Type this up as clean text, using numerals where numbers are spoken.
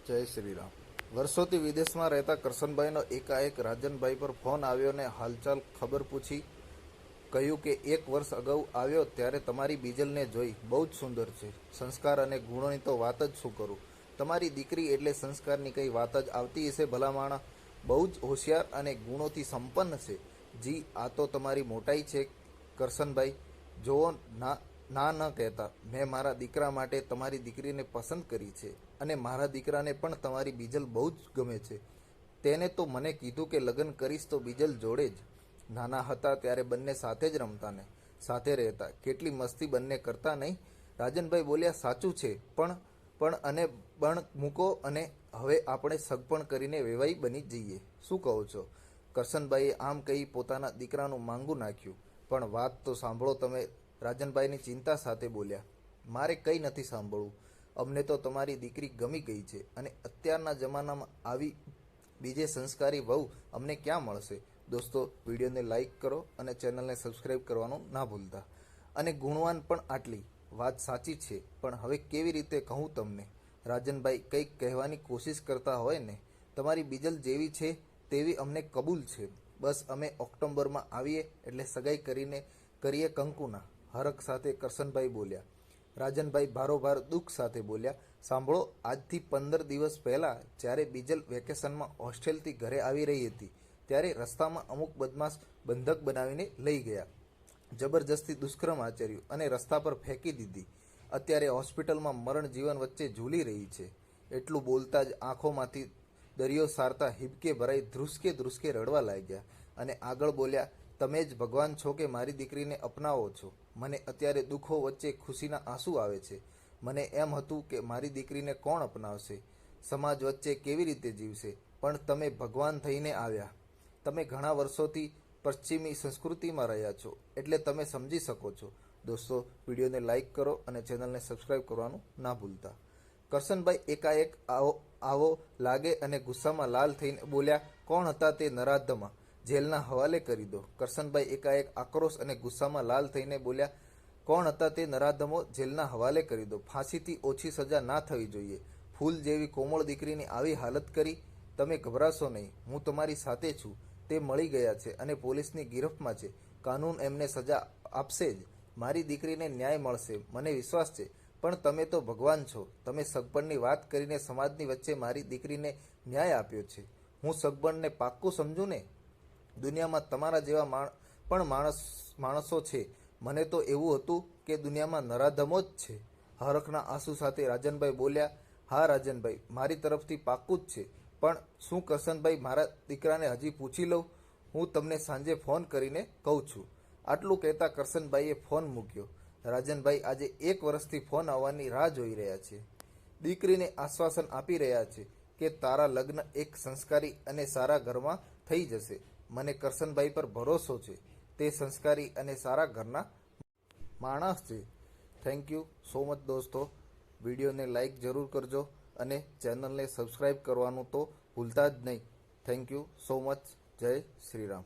જય શ્રી રામ। વર્ષોથી વિદેશમાં રહેતા કરશનભાઈનો એકાએક રાજનભાઈ પર ફોન આવ્યો ને હાલચાલ ખબર પૂછી કહ્યું કે 1 વર્ષ અગાઉ આવ્યો ત્યારે તમારી બીજલને જોઈ બહુ જ સુંદર છે। સંસ્કાર અને ગુણોની તો વાત જ શું કરું। તમારી દીકરી એટલે સંસ્કારની કંઈ વાત જ આવતી હશે ભલામાણા। બહુ જ હોશિયાર અને ગુણોથી સંપન્ન છે। જી આ તો તમારી મોટાઈ છે કરશનભાઈ। જોવો ના ના ન કહેતા, મેં મારા દીકરા માટે તમારી દીકરીને પસંદ કરી છે અને મારા દીકરાને પણ તમારી બીજલ બહુ જ ગમે છે। તેને તો મને કીધું કે લગ્ન કરીશ તો બીજલ જોડે જ। નાના હતા ત્યારે બંને સાથે જ રમતા ને સાથે રહેતા, કેટલી મસ્તી બંને કરતા નહીં? રાજનભાઈ બોલ્યા, સાચું છે, પણ અને બણ મૂકો અને હવે આપણે સગપણ કરીને વેવાઈ બની જઈએ, શું કહો છો? કરશનભાઈએ આમ કહી પોતાના દીકરાનું માંગું નાખ્યું। પણ વાત તો સાંભળો તમે, રાજનભાઈની ચિંતા સાથે બોલ્યા, મારે કંઈ નથી સાંભળવું। અમને તો તમારી દીકરી ગમી ગઈ છે અને અત્યારના જમાનામાં આવી બીજે સંસ્કારી વહુ અમને ક્યાં મળશે? દોસ્તો, વિડીયોને લાઇક કરો અને ચેનલને સબસ્ક્રાઈબ કરવાનું ના ભૂલતા। અને ગુણવાન પણ આટલી વાત સાચી છે, પણ હવે કેવી રીતે કહું તમને? રાજનભાઈ કંઈક કહેવાની કોશિશ કરતા હોય ને। તમારી બીજલ જેવી છે તેવી અમને કબૂલ છે। બસ અમે ઓક્ટોબરમાં આવીએ એટલે સગાઈ કરીએ કંકુના, હરખ સાથે કરશનભાઈ બોલ્યા। રાજનભાઈ ભારોભાર દુઃખ સાથે બોલ્યા, સાંભળો, આજથી 15 દિવસ પહેલાં જ્યારે બીજલ વેકેશનમાં હોસ્ટેલથી ઘરે આવી રહી હતી ત્યારે રસ્તામાં અમુક બદમાશ બંધક બનાવીને લઈ ગયા, જબરજસ્તી દુષ્કર્મ આચર્યું અને રસ્તા પર ફેંકી દીધી। અત્યારે હોસ્પિટલમાં મરણ જીવન વચ્ચે ઝૂલી રહી છે। એટલું બોલતા જ આંખોમાંથી દરિયો સારતા હિબકે ભરાઈ ધ્રુસકે રડવા લાગ્યા અને આગળ બોલ્યા, તમે જ ભગવાન છો કે મારી દીકરીને અપનાવો છો। મને અત્યારે દુઃખો વચ્ચે ખુશીના આંસુ આવે છે। મને એમ હતું કે મારી દીકરીને કોણ અપનાવશે, સમાજ વચ્ચે કેવી રીતે જીવશે, પણ તમે ભગવાન થઈને આવ્યા। તમે ઘણા વર્ષોથી પશ્ચિમી સંસ્કૃતિમાં રહ્યા છો એટલે તમે સમજી શકો છો। દોસ્તો, વિડીયોને લાઇક કરો અને ચેનલને સબસ્ક્રાઈબ કરવાનું ના ભૂલતા। કરશનભાઈ એકાએક આવો લાગે અને ગુસ્સામાં લાલ થઈને બોલ્યા, કોણ હતા તે નરાધમા? જેલના હવાલે કરી દો। કરશનભાઈ એકાએક આક્રોશ અને ગુસ્સામાં લાલ થઈને બોલ્યા, કોણ હતા તે નરાધમો? જેલના હવાલે કરી દો। ફાંસીથી ઓછી સજા ના થવી જોઈએ। ફૂલ જેવી કોમળ દીકરીની આવી હાલત કરી। તમે ગભરાશો નહીં, હું તમારી સાથે છું। તે મળી ગયા છે અને પોલીસની ગિરફ્તમાં છે। કાનૂન એમને સજા આપશે જ। મારી દીકરીને ન્યાય મળશે, મને વિશ્વાસ છે। પણ તમે તો ભગવાન છો। તમે સગપણની વાત કરીને સમાજની વચ્ચે મારી દીકરીને ન્યાય આપ્યો છે। હું સગપણને પાક્કું સમજું ને? દુનિયામાં તમારા જેવા પણ માણસો છે। મને તો એવું હતું કે દુનિયામાં નરાધમો જ છે। હરખના આંસુ સાથે રાજનભાઈ બોલ્યા, હા રાજનભાઈ, મારી તરફથી પાક્કું જ છે। પણ શું કરશનભાઈ, મારા દીકરાને હજી પૂછી લઉં? હું તમને સાંજે ફોન કરીને કહું છું। આટલું કહેતા કરશનભાઈએ ફોન મૂક્યો। રાજનભાઈ આજે 1 વર્ષથી ફોન આવવાની રાહ જોઈ રહ્યા છે। દીકરીને આશ્વાસન આપી રહ્યા છે કે તારા લગ્ન એક સંસ્કારી અને સારા ઘરમાં થઈ જશે। મને કરશનભાઈ પર ભરોસો છે। તે સંસ્કારી અને સારા ઘરના માણસ છે। થેન્ક યુ સો મચ દોસ્તો। વિડીયોને લાઇક જરૂર કરજો અને ચેનલને સબસ્ક્રાઈબ કરવાનું તો ભૂલતા જ નહીં। Thank you so much. જય શ્રી રામ।